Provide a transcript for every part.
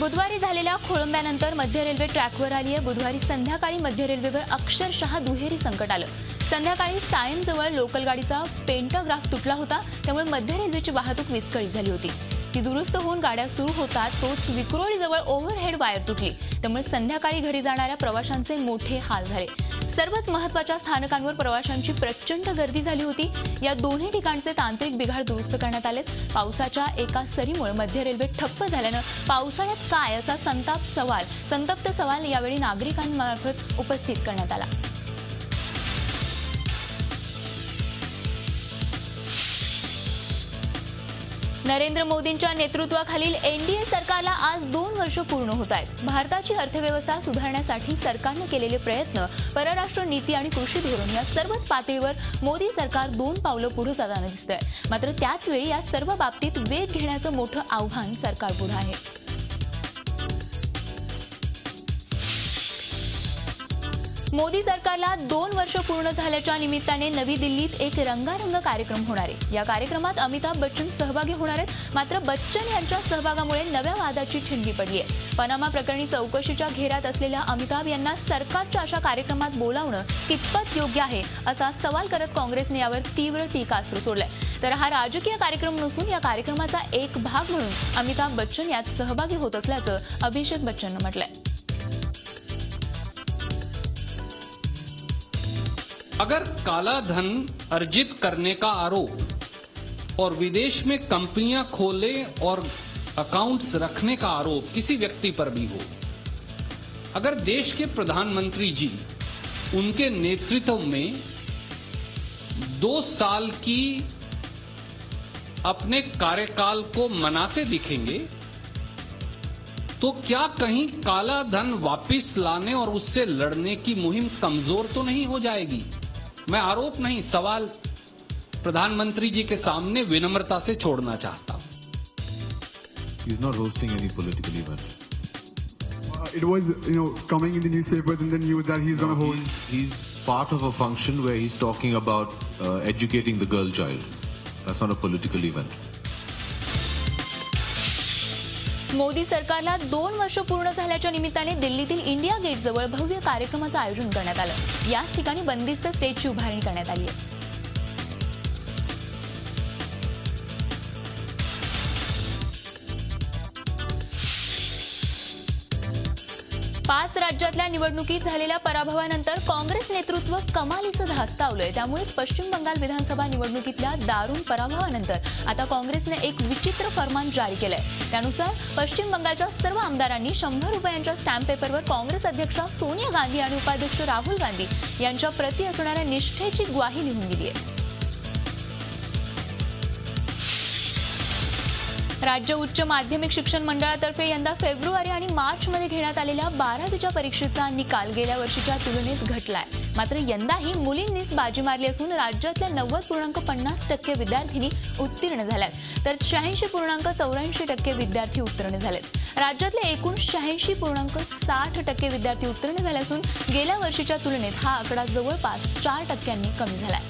बुधवारी झालेल्या खोळंब्यानंतर मध्य रेल्वे ट्रॅकवर आली आहे। बुधवारी संध्याकाळी मध्य रेल्वेवर अक्षरशः दुहेरी संकट आलं। संध्याकाळी सायमजवळ लोकल गाडीचा पेंटाग्राफ तुटला होता, त्यामुळे मध्य रेल्वेची वाहतूक विस्कळीत झाली होती। ती दुरुस्त होऊन गाड्या सुरू होतात तोच विक्रोळीजवळ ओव्हरहेड वायर तुटली, त्यामुळे संध्याकाळी घरी जाणाऱ्या प्रवाशांचे मोठे हाल झाले। सर्वच महत्त्वाच्या स्थानकांवर प्रवाशांची प्रचंड गर्दी झाली होती। या दोन्ही ठिकाणचे तांत्रिक बिघाड दुरुस्त करण्यात आलेत। पावसाच्या एका सरीमुळे मध्य रेल्वे ठप्प झाल्यानं पावसाळ्यात काय असा संतप्त सवाल यावेळी नागरिकांमार्फत उपस्थित करण्यात आला। नरेंद्र मोदींच्या नेतृत्वाखालील एनडीए सरकारला आज 2 वर्ष पूर्ण होत आहेत। भारताची अर्थव्यवस्था सुधारण्यासाठी सरकारने केलेले प्रयत्न, परराष्ट्र नीती आणि कृषी धोरण या सर्वच पातळीवर मोदी सरकार 2 पावलं पुढे जाताना दिसतंय। मात्र त्याच वेळी या सर्व बाबतीत वेग घेण्याचं मोठं आव्हान सरकारपुढे आहे। मोदी सरकारला 2 वर्ष पूर्ण झाल्याच्या निमित्ताने नवी दिल्लीत एक रंगारंग कार्यक्रम होणार आहे। या कार्यक्रमात अमिताभ बच्चन सहभागी होणार आहेत। मात्र बच्चन यांच्या सहभागामुळे नव्या वादाची ठिणगी पडली आहे। पनामा प्रकरणी चौकशीच्या घेऱ्यात असलेल्या अमिताभ यांना सरकारच्या अशा कार्यक्रमात बोलावणं कितपत योग्य आहे असा सवाल करत काँग्रेसने यावर तीव्र टीकास्त्र सोडलंय। तर हा राजकीय कार्यक्रम नसून या कार्यक्रमाचा एक भाग म्हणून अमिताभ बच्चन यात सहभागी होत असल्याचं अभिषेक बच्चननं म्हटलंय। अगर काला धन अर्जित करने का आरोप और विदेश में कंपनियां खोले और अकाउंट्स रखने का आरोप किसी व्यक्ति पर भी हो, अगर देश के प्रधानमंत्री जी उनके नेतृत्व में 2 साल की अपने कार्यकाल को मनाते दिखेंगे, तो क्या कहीं काला धन वापस लाने और उससे लड़ने की मुहिम कमजोर तो नहीं हो जाएगी? मैं आरोप नहीं, सवाल प्रधानमंत्री जी के सामने विनम्रता से छोड़ना चाहता हूं। He's not hosting any political event. It was, coming in the newspapers in the news that he's going to host. He's part of a function where he's talking about educating the girl child. That's not a political event. Modi सरकारला 2 वर्ष पूर्ण झाल्याच्या निमित्ताने दिल्लीतील India gate जवळ भव्य कार्यक्रमाचं आयोजन करण्यात आलं। याच ठिकाणी बंदिस्त स्टेजची उभारणी करण्यात आली आहे। 5 राज्यातल्या निवडणुकीत झालेल्या पराभवानंतर काँग्रेस नेतृत्व कमालीचं धास्तावलंय। त्यामुळे पश्चिम बंगाल विधानसभा निवडणुकीतल्या दारुण पराभवानंतर आता काँग्रेसने एक विचित्र फरमान जारी केलंय। त्यानुसार पश्चिम बंगालच्या सर्व आमदारांनी 100 रुपयांच्या स्टॅम्प पेपरवर काँग्रेस अध्यक्षा सोनिया गांधी आणि उपाध्यक्ष राहुल गांधी यांच्या प्रती असणाऱ्या निष्ठेची ग्वाही लिहून दिली आहे। राज्य उच्च माध्यमिक शिक्षण मंडळातर्फे यंदा फेब्रुवारी आणि मार्चमध्ये घेण्यात आलेल्या 12वीच्या परीक्षेचा निकाल गेल्या वर्षीच्या तुलनेत घटलाय। मात्र यंदाही मुलींनीच बाजी मारली असून राज्यातल्या 90.50% विद्यार्थिनी उत्तीर्ण झाल्यात, तर 86.84% विद्यार्थी उत्तीर्ण झालेत। राज्यातले एकूण 86.60% विद्यार्थी उत्तीर्ण झाले असून गेल्या वर्षीच्या तुलनेत हा आकडा जवळपास 4% कमी झालाय।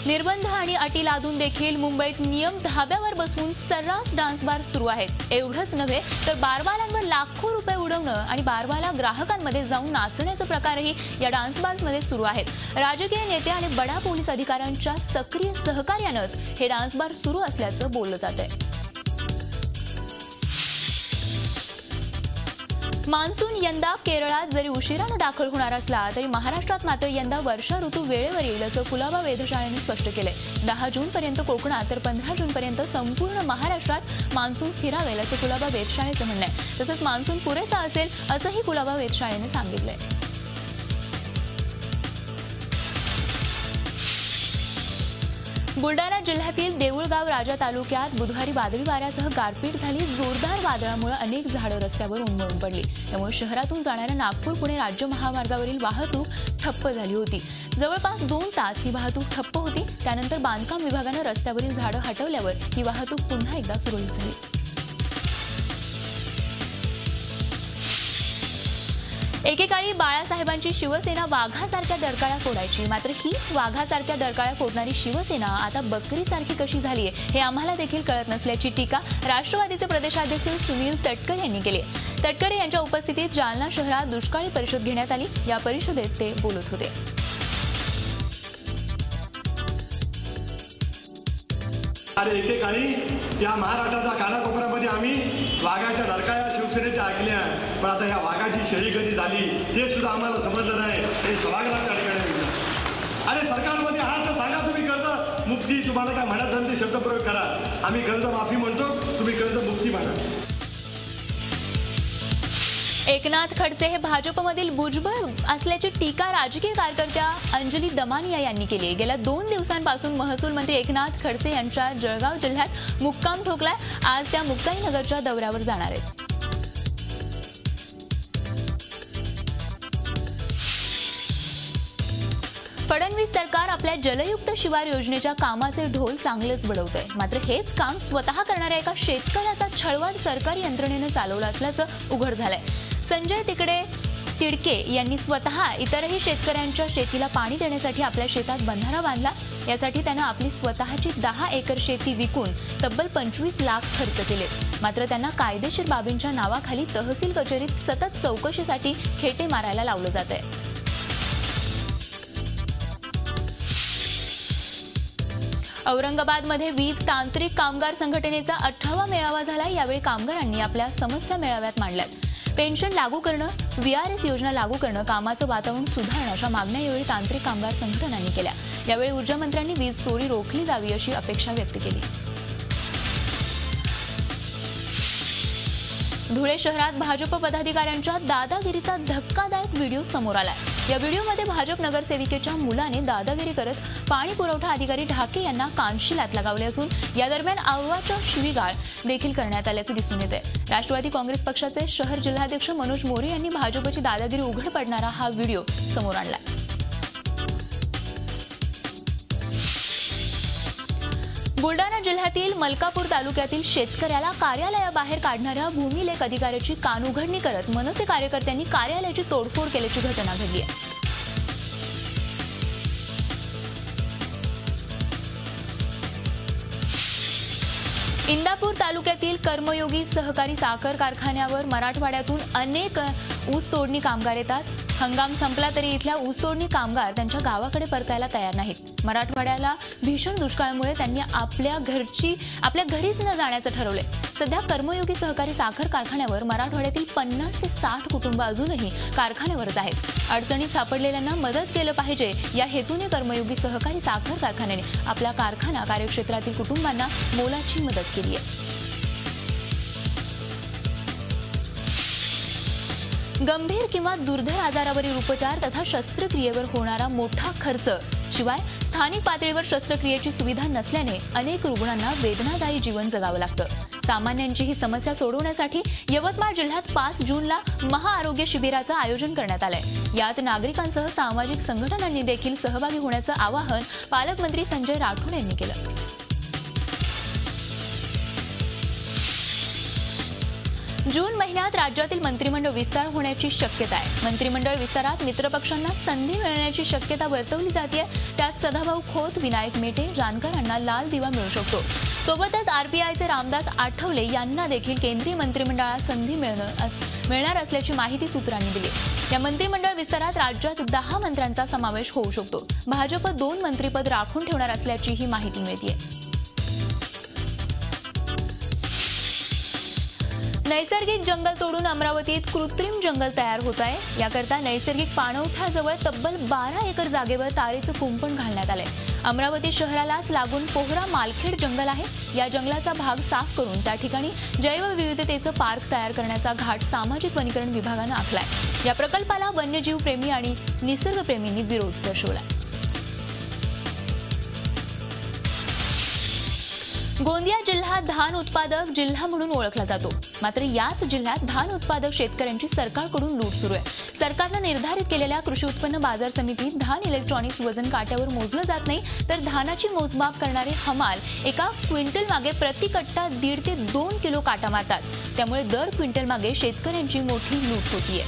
निर्बंध आणि अटी लादून देखील मुंबईत नियम धाब्यावर बसवून सर्रास डान्स बार सुरू आहेत। एवढंच नव्हे तर बारवाल्यांवर लाखो रुपये उडवणं आणि बारवाला ग्राहकांमध्ये जाऊन नाचण्याचे प्रकारही या डान्स बार्समध्ये सुरू आहेत। राजकीय नेते आणि बडा पोलीस अधिकाऱ्यांच्या सक्रिय सहकार्यानंच हे डान्स बार सुरू असल्याचं बोललं जातंय। मान्सून यंदा केरळात जरी उशिराने दाखल होणार असला तरी महाराष्ट्रात मात्र यंदा वर्षा ऋतू वेळेवर येईल असं कुलाबा वेधशाळेने स्पष्ट केलंय। 10 जूनपर्यंत कोकणात तर 15 जूनपर्यंत संपूर्ण महाराष्ट्रात मान्सून स्थिरावेल असं कुलाबा वेधशाळेचं म्हणणं आहे। तसंच मान्सून पुरेसा असेल असंही कुलाबा वेधशाळेने सांगितलंय। बुलडाणा जिल्ह्यातील देऊळगाव राजा तालुक्यात बुधवारी वादळी वाऱ्यासह गारपीट झाली। जोरदार वादळामुळे अनेक झाडं रस्त्यावर उन्मळून पडली, त्यामुळे शहरातून जाणाऱ्या नागपूर पुणे राज्य महामार्गावरील वाहतूक ठप्प झाली होती। जवळपास 2 तास ही वाहतूक ठप्प होती। त्यानंतर बांधकाम विभागानं रस्त्यावरील झाडं हटवल्यावर ही वाहतूक पुन्हा एकदा सुरळीत झाली। एकेकाळी बाळासाहेबांची शिवसेना वाघासारख्या डरकाळ्या फोडायची, मात्र हीच वाघासारख्या डरकाळ्या फोडणारी शिवसेना आता बकरीसारखी कशी झालीये हे आम्हाला देखील कळत नसल्याची टीका राष्ट्रवादीचे प्रदेशाध्यक्ष सुनील तटकरे यांनी केली. तटकरे यांच्या उपस्थितीत जालना शहरात दुष्काळी परिषद घेण्यात आली. या परिषदेत ते बोलत होते. एकेकाळी या महाराष्ट्राच्या कानाकोपऱ्यामध्ये आम्ही वाघाच्या डरकाळ्या शिवसेनेच्या ऐकल्या, पण आता या वाघाची शेळी कधी झाली हे सुद्धा आम्हाला समजलं नाही. हे सभागृहाच्या ठिकाणी विचार. अरे सरकारमध्ये आहात तर सांगा, तुम्ही कर्ज मुक्ती, तुम्हाला काय म्हणत नाही ते शब्दप्रयोग करा. आम्ही कर्ज माफी म्हणतो, तुम्ही कर्ज मुक्ती म्हणा. एकनाथ खडसे हे भाजपमधील भुजबळ असल्याची टीका राजकीय कार्यकर्त्या अंजली दमानिया यांनी केली. गेल्या 2 दिवसांपासून महसूल मंत्री एकनाथ खडसे यांच्या जळगाव जिल्ह्यात मुक्काम ठोकलाय. आज त्या मुक्ताईनगरच्या दौऱ्यावर जाणार आहेत. फडणवीस सरकार आपल्या जलयुक्त शिवार योजनेच्या कामाचे ढोल चांगलेच बडवतंय, मात्र हेच काम स्वतः करणाऱ्या एका शेतकऱ्याचा छळवाद सरकारी यंत्रणेनं चालवला असल्याचं उघड झालंय. संजय तिडके यांनी स्वतः इतरही शेतकऱ्यांच्या शेतीला पाणी देण्यासाठी आपल्या शेतात बंधारा बांधला. यासाठी त्यानं आपली स्वतःची 10 एकर शेती विकून तब्बल 25 लाख खर्च केले. मात्र त्यांना कायदेशीर बाबींच्या नावाखाली तहसील कचेरीत सतत चौकशीसाठी खेटे मारायला लावलं जातंय. औरंगाबादमध्ये वीज तांत्रिक कामगार संघटनेचा 18वा मेळावा झाला. यावेळी कामगारांनी आपल्या समस्या मेळाव्यात मांडल्यात. पेन्शन लागू करणं, VRS योजना लागू करणं, कामाचं वातावरण सुधारणं अशा मागण्या यावेळी तांत्रिक कामगार संघटनांनी केल्या. यावेळी ऊर्जामंत्र्यांनी वीज चोरी रोखली जावी अशी अपेक्षा व्यक्त केली. धुळे शहरात भाजप पदाधिकाऱ्यांच्या दादागिरीचा धक्कादायक व्हिडिओ समोर आलाय. या व्हिडिओमध्ये भाजप नगरसेविकेच्या मुलाने दादागिरी करत पाणी पुरवठा अधिकारी ढाके यांना कानशिलात लगावले असून या दरम्यान आव्वाच्या शिवीगाळ देखील करण्यात आल्याचे दिसून येत आहे. राष्ट्रवादी काँग्रेस पक्षाचे शहर जिल्हाध्यक्ष मनोज मोरे यांनी भाजपची दादागिरी उघड पडणारा हा व्हिडिओ समोर आणलाय. बुलडाणा जिल्ह्यातील मलकापूर तालुक्यातील शेतकऱ्याला कार्यालयाबाहेर काढणाऱ्या भूमिलेख अधिकाऱ्याची कानउघडणी करत मनसे कार्यकर्त्यांनी कार्यालयाची तोडफोड केल्याची घटना घडली आहे. इंदापूर तालुक्यातील कर्मयोगी सहकारी साखर कारखान्यावर मराठवाड्यातून अनेक ऊस तोडणी कामगार येतात. हंगाम संपला तरी इथल्या ऊसतोडणी कामगार त्यांच्या गावाकडे परतायला तयार नाहीत. मराठवाड्याला भीषण दुष्काळामुळे त्यांनी आपल्या घरीच न जाण्याचं ठरवलंय. सध्या कर्मयोगी सहकारी साखर कारखान्यावर मराठवाड्यातील 50 ते 60 कुटुंब अजूनही कारखान्यावरच आहेत. अडचणीत सापडलेल्यांना मदत केलं पाहिजे या हेतूने कर्मयोगी सहकारी साखर कारखान्याने आपल्या कारखाना कार्यक्षेत्रातील कुटुंबांना मोलाची मदत केली आहे. गंभीर किंवा दुर्धर आजारावरील उपचार तथा शस्त्रक्रियेवर होणारा मोठा खर्च, शिवाय स्थानिक पातळीवर शस्त्रक्रियेची सुविधा नसल्याने अनेक रुग्णांना वेदनादायी जीवन जगावं लागतं. सामान्यांची ही समस्या सोडवण्यासाठी यवतमाळ जिल्ह्यात 5 जूनला महाआरोग्य शिबिराचं आयोजन करण्यात आलंय. यात नागरिकांसह सामाजिक संघटनांनी देखील सहभागी होण्याचं आवाहन पालकमंत्री संजय राठोड यांनी केलं. जून महिन्यात राज्यातील मंत्रिमंडळ विस्तार होण्याची शक्यता आहे. मंत्रिमंडळ विस्तारात मित्रपक्षांना संधी मिळण्याची शक्यता वर्तवली जाते. त्यात सदाभाऊ खोत, विनायक मेटे, जानकरांना लाल दिवा मिळू शकतो. सोबतच RPIचे रामदास आठवले यांना देखील केंद्रीय मंत्रिमंडळात संधी मिळणार असल्याची माहिती सूत्रांनी दिली. या मंत्रिमंडळ विस्तारात राज्यात 10 मंत्र्यांचा समावेश होऊ शकतो. भाजप 2 मंत्रिपद राखून ठेवणार असल्याची ही माहिती मिळते. नैसर्गिक जंगल तोडून अमरावतीत कृत्रिम जंगल तयार होत आहे. याकरता नैसर्गिक पाणवठ्याजवळ तब्बल 12 एकर जागेवर तारेचं कुंपण घालण्यात आलंय. अमरावती शहरालाच लागून पोहरा मालखेड जंगल आहे. या जंगलाचा भाग साफ करून त्या ठिकाणी जैवविविधतेचं पार्क तयार करण्याचा घाट सामाजिक वनीकरण विभागानं आखलाय. या प्रकल्पाला वन्यजीव प्रेमी आणि निसर्गप्रेमींनी विरोध दर्शवलाय. गोंदिया जिल्हा धान उत्पादक जिल्हा म्हणून ओळखला जातो. मात्र याच जिल्ह्यात धान उत्पादक शेतकऱ्यांची सरकारकडून लूट सुरू आहे. सरकारनं निर्धारित केलेल्या कृषी उत्पन्न बाजार समितीत धान इलेक्ट्रॉनिक्स वजन काट्यावर मोजलं जात नाही, तर धानाची मोजमाप करणारे हमाल एका क्विंटल मागे प्रति कट्टा 1.5 ते 2 किलो काटा मारतात. त्यामुळे दर क्विंटल मागे शेतकऱ्यांची मोठी लूट होतीये.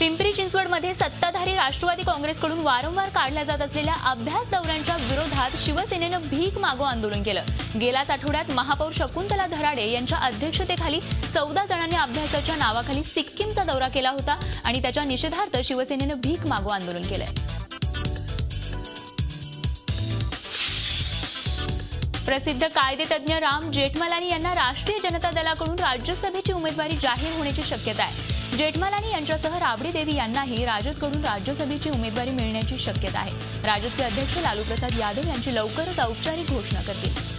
पिंपरी चिंचवडमध्ये सत्ताधारी राष्ट्रवादी काँग्रेसकडून वारंवार काढल्या जात असलेल्या अभ्यास दौऱ्यांच्या विरोधात शिवसेनेनं भीक मागो आंदोलन केलं. गेल्याच आठवड्यात महापौर शकुंतला धराडे यांच्या अध्यक्षतेखाली 14 जणांनी अभ्यासाच्या नावाखाली सिक्कीमचा दौरा केला होता आणि त्याच्या निषेधार्थ शिवसेनेनं भीक मागो आंदोलन केलंय. प्रसिद्ध कायदेतज्ञ राम जेठमलानी यांना राष्ट्रीय जनता दलाकडून राज्यसभेची उमेदवारी जाहीर होण्याची शक्यता आहे. जेठमलानी यांच्यासह राबडी देवी यांनाही राजदकडून राज्यसभेची उमेदवारी मिळण्याची शक्यता आहे. राजदचे अध्यक्ष लालू प्रसाद यादव यांची लवकरच औपचारिक घोषणा करतील.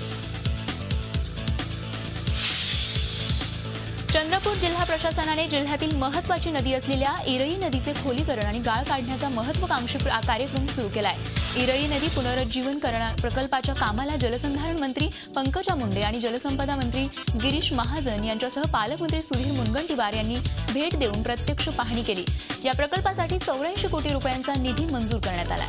चंद्रपूर जिल्हा प्रशासनाने जिल्ह्यातील महत्त्वाची नदी असलेल्या इरई नदीचे खोलीकरण आणि गाळ काढण्याचा महत्त्वाकांक्षी कार्यक्रम सुरू केला आहे. इरई नदी पुनरुज्जीवन प्रकल्पाच्या कामाला जलसंधारण मंत्री पंकजा मुंडे आणि जलसंपदा मंत्री गिरीश महाजन यांच्यासह पालकमंत्री सुधीर मुनगंटीवार यांनी भेट देऊन प्रत्यक्ष पाहणी केली. या प्रकल्पासाठी 84 कोटी रुपयांचा निधी मंजूर करण्यात आला.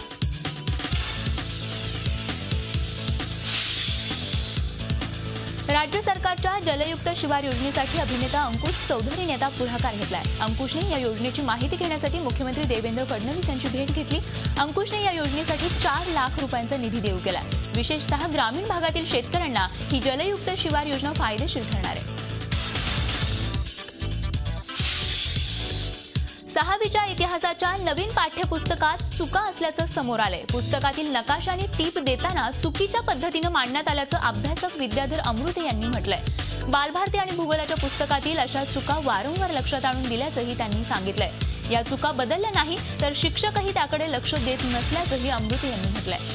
राज्य सरकारच्या जलयुक्त शिवार योजनेसाठी अभिनेता अंकुश चौधरी यांनी पुढाकार घेतलाय. अंकुशने या योजनेची माहिती घेण्यासाठी मुख्यमंत्री देवेंद्र फडणवीस यांची भेट घेतली. अंकुशने या योजनेसाठी 4 लाख रुपयांचा निधी देऊ केलाय. विशेषतः ग्रामीण भागातील शेतकऱ्यांना ही जलयुक्त शिवार योजना फायदेशीर ठरणार आहे. 6वीच्या इतिहासाच्या नवीन पाठ्यपुस्तकात चुका असल्याचं समोर आलंय. पुस्तकातील नकाशा आणि टीप देताना चुकीच्या पद्धतीनं मांडण्यात आल्याचं अभ्यासक विद्याधर अमृते यांनी म्हटलंय. बालभारती आणि भूगोलाच्या पुस्तकातील अशा चुका वारंवार लक्षात आणून दिल्याचंही त्यांनी सांगितलंय. या चुका बदलल्या नाही तर शिक्षकही त्याकडे लक्ष देत नसल्याचंही अमृते यांनी म्हटलंय.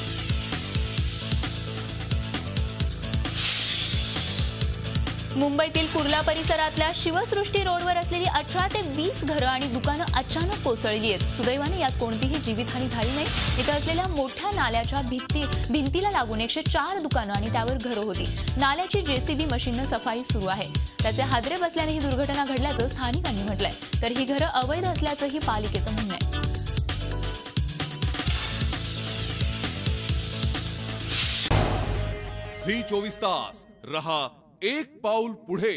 मुंबईतील कुर्ला परिसरातल्या शिवसृष्टी रोडवर असलेली 18 ते 20 घरं आणि दुकानं अचानक कोसळली आहेत. सुदैवाने यात कोणतीही जीवितहानी झाली नाही. इथं असलेल्या मोठ्या नाल्याच्या भिंतीला लागून 104 दुकानं आणि त्यावर घरं होती. नाल्याची जेसीबी मशीननं सफाई सुरू आहे. त्याचे हादरे बसल्याने ही दुर्घटना घडल्याचं स्थानिकांनी म्हटलंय. तर ही घरं अवैध असल्याचंही पालिकेचं म्हणणं आहे. झी 24 तास रहा एक पाऊल पुढे.